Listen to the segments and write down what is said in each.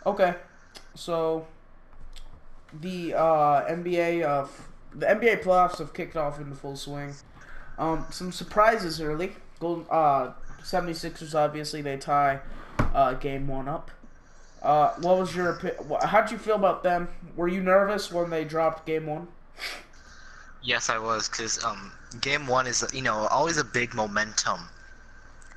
Okay, so the NBA playoffs have kicked off into full swing. Some surprises early. Golden 76ers obviously they tie game one up. What was your how'd you feel about them? Were you nervous when they dropped game one? Yes, I was, because game one is always a big momentum.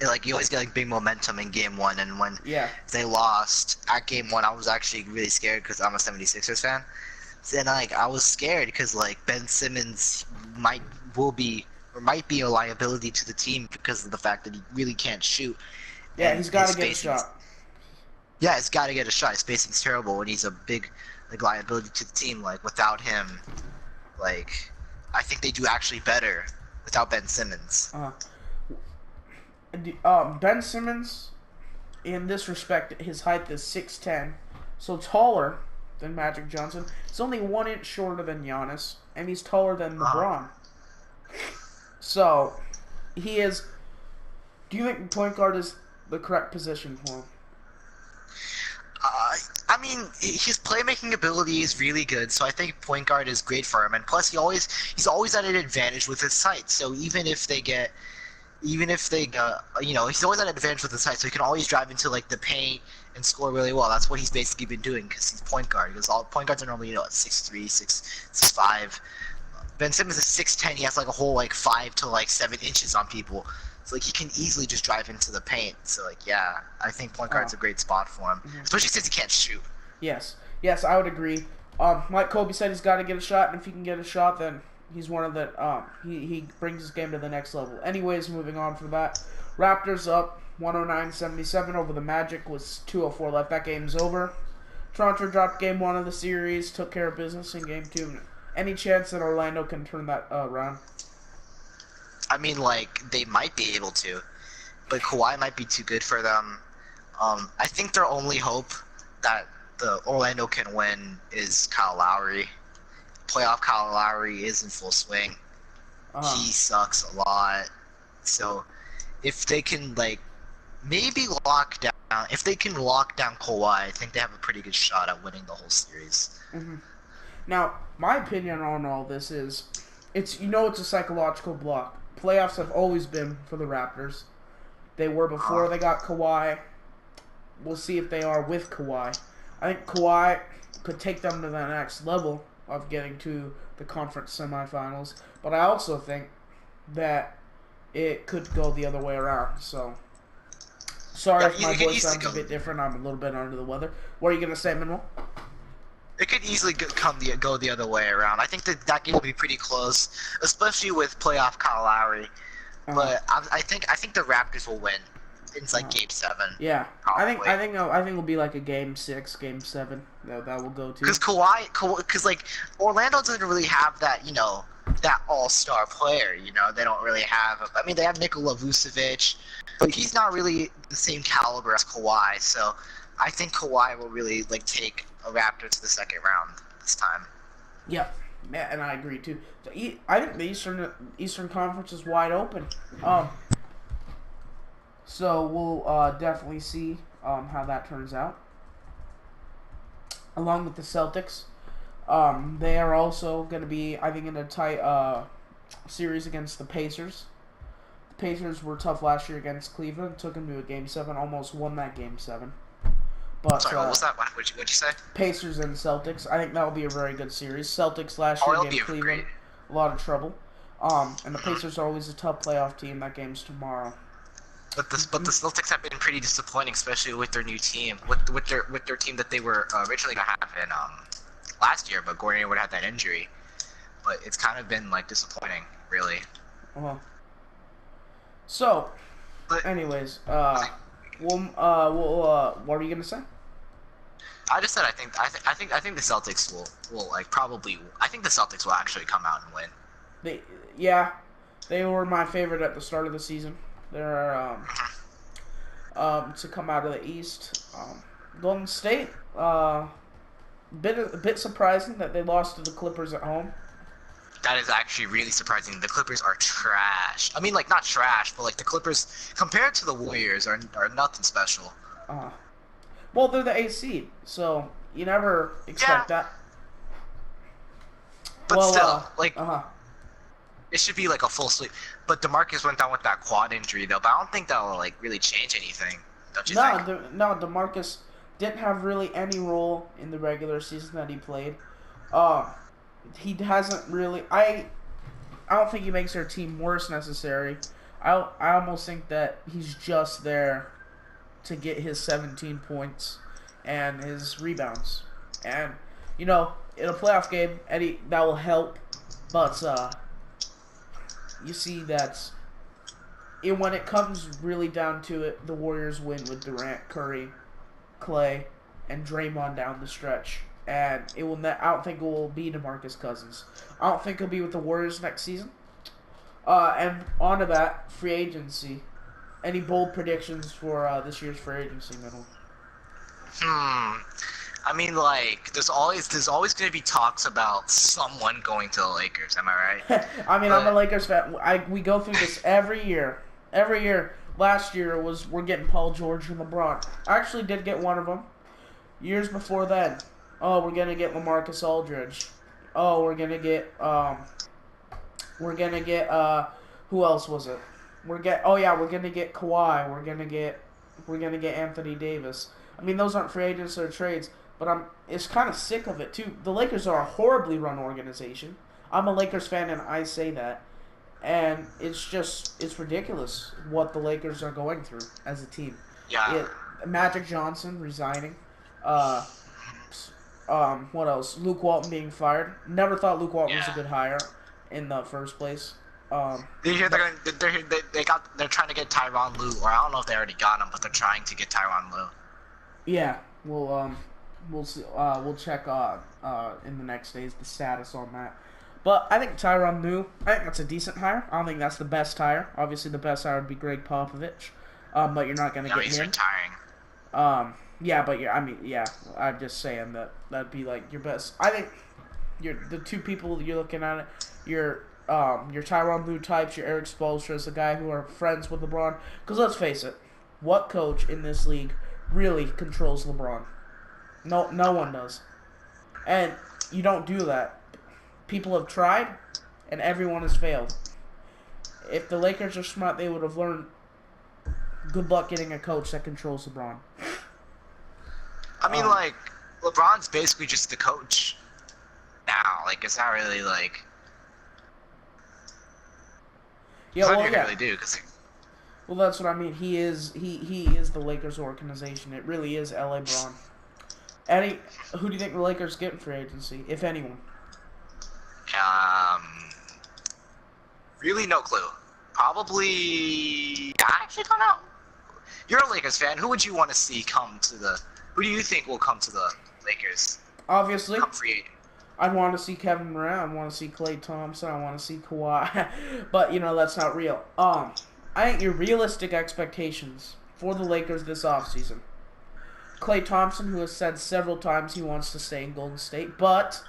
Like you always get like big momentum in game one, and when Yeah. they lost at game one, I was actually really scared because I'm a 76ers fan. So, and like I was scared because like Ben Simmons might will be or might be a liability to the team because of the fact that he really can't shoot Yeah, and he's got his to get a spacing. shot. Yeah, it's got to get a shot. His spacing's terrible, and he's a big like liability to the team. Like without him, like I think they do actually better without Ben Simmons. Uh, Ben Simmons, in this respect, his height is 6'10", so taller than Magic Johnson. He's only 1 inch shorter than Giannis, and he's taller than Uh, LeBron. So he is. Do you think point guard is the correct position for him? Uh, I mean, his playmaking ability is really good, so I think point guard is great for him. And plus, he's always at an advantage with his sight. So even if they he's always at an advantage with his sight. So he can always drive into like the paint and score really well. That's what he's basically been doing because he's point guard. Because all point guards are normally 6'3", 6'5". Ben Simmons is 6'10". He has like a whole like 5 to 7 inches on people. So like he can easily just drive into the paint. So like yeah, I think point Uh, guard's a great spot for him, mhm. especially since he can't shoot. Yes, yes, I would agree. Like Kobe said, he's got to get a shot, and if he can get a shot, then he's one of the. He brings his game to the next level. Anyways, moving on from that, Raptors up 109-77 over the Magic with 2:04 left. That game's over. Toronto dropped game one of the series, took care of business in game two. Any chance that Orlando can turn that around? I mean, like they might be able to, but Kawhi might be too good for them. I think their only hope that the Orlando can win is Kyle Lowry. Playoff Kyle Lowry is in full swing. Uh, He sucks a lot. So if they can like maybe lock down, if they can lock down Kawhi, I think they have a pretty good shot at winning the whole series. mhm. Now, my opinion on all this is, it's a psychological block. Playoffs have always been for the Raptors. They were before Uh, they got Kawhi. We'll see if they are with Kawhi. I think Kawhi could take them to the next level of getting to the conference semifinals. But I also think that it could go the other way around. So, sorry yeah, if my it could voice easily sounds a go. bit different. I'm a little bit under the weather. What are you going to say, Manuel? It could easily go the other way around. I think that game will be pretty close, especially with playoff Kyle Lowry. Uh, But I think the Raptors will win. It's like uh, Game 7, yeah. probably. I think it'll be like a game 6, game 7 that will go to. Because because like Orlando doesn't really have that, that all-star player. They don't really have. I mean, they have Nikola Vucevic, but he's not really the same caliber as Kawhi. So I think Kawhi will really like take a Raptor to the second round this time. Yeah, yeah, and I agree too. I think the Eastern Conference is wide open. Um, so we'll definitely see how that turns out. Along with the Celtics, they are also going to be, I think, in a tight series against the Pacers. The Pacers were tough last year against Cleveland. Took them to a game 7, almost won that game 7. But Sorry, what was that? What'd you say? Pacers and Celtics. I think that will be a very good series. Celtics last Oh, year it'll gave be Cleveland great. a lot of trouble. And the Pacers are always a tough playoff team. That game's tomorrow. But the Celtics have been pretty disappointing, especially with their new team, with their team that they were originally gonna have in last year, but Gordon Hayward had that injury. But it's kind of been like disappointing, really. Uh-huh. So, But anyways, I, what were you gonna say? I just said I think the Celtics will like probably I think the Celtics will actually come out and win. They, yeah, they were my favorite at the start of the season. They're to come out of the East. Golden State, a bit surprising that they lost to the Clippers at home. That is actually really surprising. The Clippers are trash. I mean, like not trash, but like the Clippers compared to the Warriors are nothing special. Uh, Well, they're the 8th seed, so you never Yeah, expect that. but Well, still, like, uh-huh. it should be like a full sweep. But DeMarcus went down with that quad injury though. But I don't think that'll like really change anything. Don't you think? No, DeMarcus didn't have really any role in the regular season that he played. Um, he hasn't really. I don't think he makes their team worse necessary. I almost think that he's just there to get his 17 points and his rebounds. And in a playoff game, Eddie, that will help. But you see that when it comes really down to it, the Warriors win with Durant, Curry, Clay, and Draymond down the stretch. And it will. I don't think it will be DeMarcus Cousins. I don't think he'll be with the Warriors next season. And on to that, free agency. Any bold predictions for this year's free agency, Middle? I mean, like, there's always going to be talks about someone going to the Lakers. Am I right? I mean, I'm a Lakers fan. We go through this every year. Every year. Last year we're getting Paul George and LeBron. I actually did get one of them. Years before then, we're gonna get LaMarcus Aldridge. We're gonna get who else was it? We're gonna get Kawhi. We're gonna get Anthony Davis. I mean, those aren't free agents or trades, but it's kind of sick of it too. The Lakers are a horribly run organization. I'm a Lakers fan and I say that. And it's ridiculous what the Lakers are going through as a team. Yeah. Magic Johnson resigning. What else? Luke Walton being fired. Never thought Luke Walton was a good hire in the first place. They're trying to get Tyronn Lue, or I don't know if they already got him, but they're trying to get Tyronn Lue. Yeah, we'll see. We'll check in the next days the status on that. But I think Tyronn Lue, I think that's a decent hire. I don't think that's the best hire. Obviously, the best hire would be Greg Popovich, but you're not going to get he's him. Retiring. Yeah, but I'm just saying that'd be like your best. I think the two people you're looking at it, your Tyronn Lue types, your Eric Spoelstra, the guy who are friends with LeBron. Because let's face it, what coach in this league really controls LeBron? No one does. And you don't do that. People have tried, and everyone has failed. If the Lakers are smart, they would have learned. Good luck getting a coach that controls LeBron. I mean, like, LeBron's basically just the coach now. Like, it's not really like. Really do well, that's what I mean. He is the Lakers organization. It really is LA Bron. Eddie, who do you think the Lakers get in free agency, if anyone? Really no clue. Probably. I actually don't know. You're a Lakers fan. Who would you want to see come to the? Who do you think will come to the Lakers? Obviously, come free agent. I'd want to see Kevin Durant. I want to see Klay Thompson. I want to see Kawhi. But that's not real. I think your realistic expectations for the Lakers this offseason. Klay Thompson, who has said several times he wants to stay in Golden State, but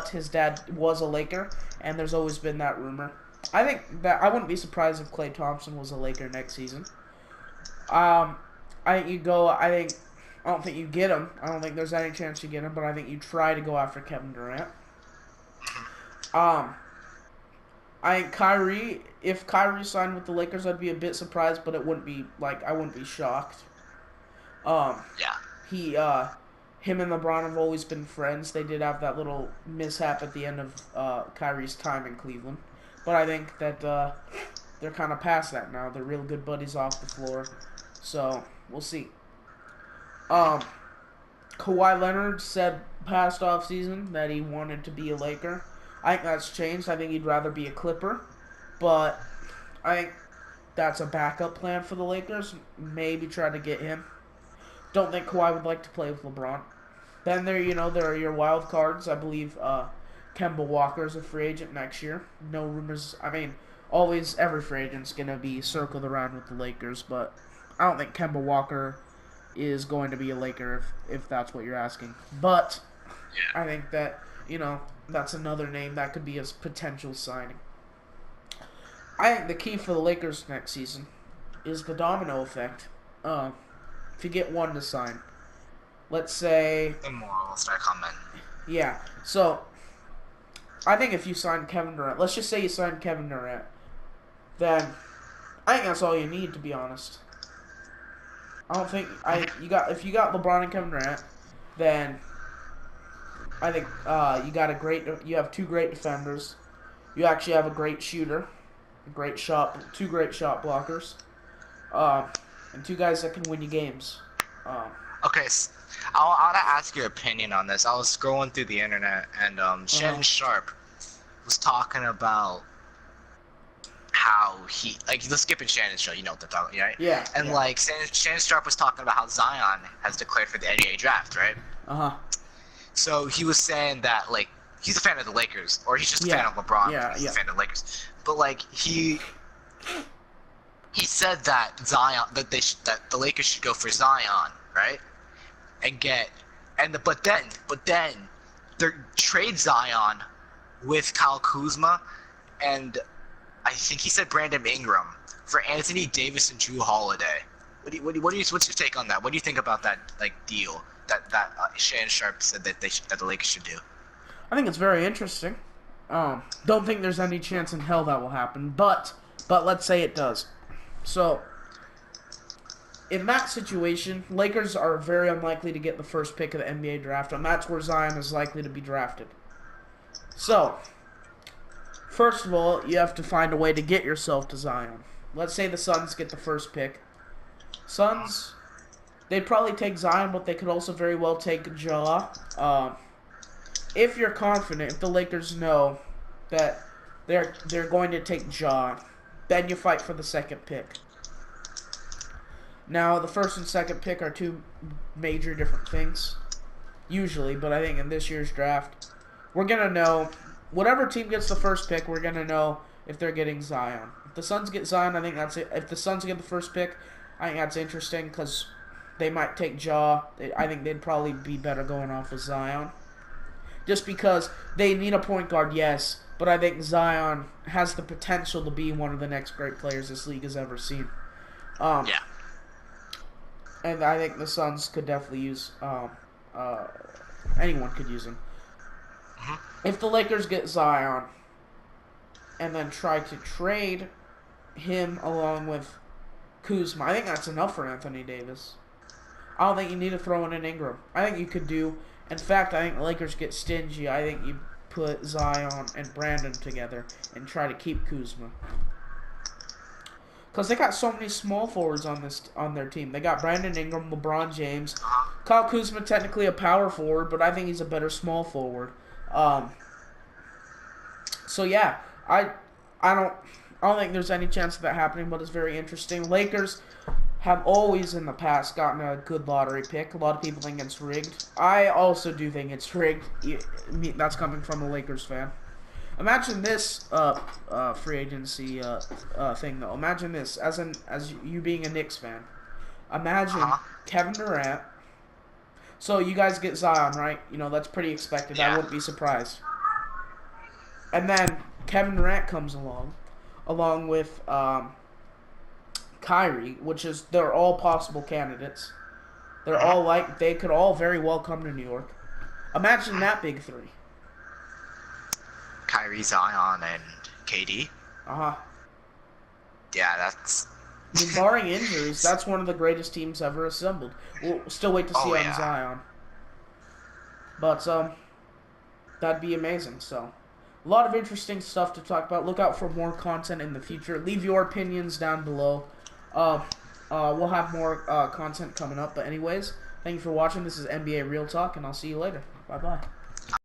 his dad was a Laker, and there's always been that rumor. I think that I wouldn't be surprised if Klay Thompson was a Laker next season. I don't think you get him. I don't think there's any chance you get him, but I think you try to go after Kevin Durant. I think Kyrie, if Kyrie signed with the Lakers, I'd be a bit surprised, but I wouldn't be shocked. Him and LeBron have always been friends. They did have that little mishap at the end of Kyrie's time in Cleveland. But I think that they're kind of past that now. They're real good buddies off the floor. So, we'll see. Kawhi Leonard said past offseason that he wanted to be a Laker. I think that's changed. I think he'd rather be a Clipper. But I think that's a backup plan for the Lakers. Maybe try to get him. Don't think Kawhi would like to play with LeBron. Then there are your wild cards. I believe Kemba Walker is a free agent next year. No rumors. I mean, always every free agent's going to be circled around with the Lakers, but I don't think Kemba Walker is going to be a Laker if that's what you're asking. But I think that, that's another name that could be a potential signing. I think the key for the Lakers next season is the domino effect. If you get one to sign, let's say, Immoral. Start comment. yeah. So I think if you sign Kevin Durant, let's just say you sign Kevin Durant, then I think that's all you need, to be honest. I don't think if you got LeBron and Kevin Durant, then I think you have two great defenders. You actually have a great shooter, two great shot blockers, and two guys that can win you games. Okay, I want to ask your opinion on this. I was scrolling through the internet, and Shannon Sharp was talking about how let's skip in Shannon's show, you know what they're talking, right? Yeah. And yeah. Shannon Sharp was talking about how Zion has declared for the NBA draft, right? So he was saying that he's a fan of the Lakers, or he's just a fan of LeBron. Yeah, he's a fan of the Lakers. But he said that Zion that the Lakers should go for Zion, right? But then they trade Zion with Kyle Kuzma, and I think he said Brandon Ingram for Anthony Davis and Drew Holiday. What's your take on that? What do you think about that deal that Shannon Sharp said that the Lakers should do? I think it's very interesting. Don't think there's any chance in hell that will happen, but let's say it does. So in that situation, Lakers are very unlikely to get the first pick of the NBA draft, and that's where Zion is likely to be drafted. So first of all, you have to find a way to get yourself to Zion. Let's say the Suns get the first pick. Suns, they'd probably take Zion, but they could also very well take Ja. If you're confident, if the Lakers know that they're going to take Ja, then you fight for the second pick. Now, the first and second pick are two major different things, usually, but I think in this year's draft, we're going to know, whatever team gets the first pick, we're going to know if they're getting Zion. If the Suns get Zion, I think that's it. If the Suns get the first pick, I think that's interesting because they might take Ja. I think they'd probably be better going off with Zion. Just because they need a point guard, yes, but I think Zion has the potential to be one of the next great players this league has ever seen. Yeah. And I think the Suns could definitely use anyone could use him. If the Lakers get Zion and then try to trade him along with Kuzma, I think that's enough for Anthony Davis. I don't think you need to throw in an Ingram. I think you could do... In fact, I think the Lakers get stingy. I think you put Zion and Brandon together and try to keep Kuzma. Because they got so many small forwards on their team. They got Brandon Ingram, LeBron James. Kyle Kuzma, technically a power forward, but I think he's a better small forward. So yeah, I don't think there's any chance of that happening, but it's very interesting. Lakers have always in the past gotten a good lottery pick. A lot of people think it's rigged. I also do think it's rigged. That's coming from a Lakers fan. Imagine this free agency thing though. Imagine this as you being a Knicks fan. Imagine Kevin Durant. So you guys get Zion, right? You know, that's pretty expected. Yeah. I wouldn't be surprised. And then Kevin Durant comes along with Kyrie, they're all possible candidates. They could all very well come to New York. Imagine that big three. Kyrie, Zion, and KD. Yeah, that's... I mean, barring injuries, that's one of the greatest teams ever assembled. We'll still wait to see on Zion. But, that'd be amazing, so... A lot of interesting stuff to talk about. Look out for more content in the future. Leave your opinions down below. We'll have more content coming up. But anyways, thank you for watching. This is NBA Real Talk, and I'll see you later. Bye-bye.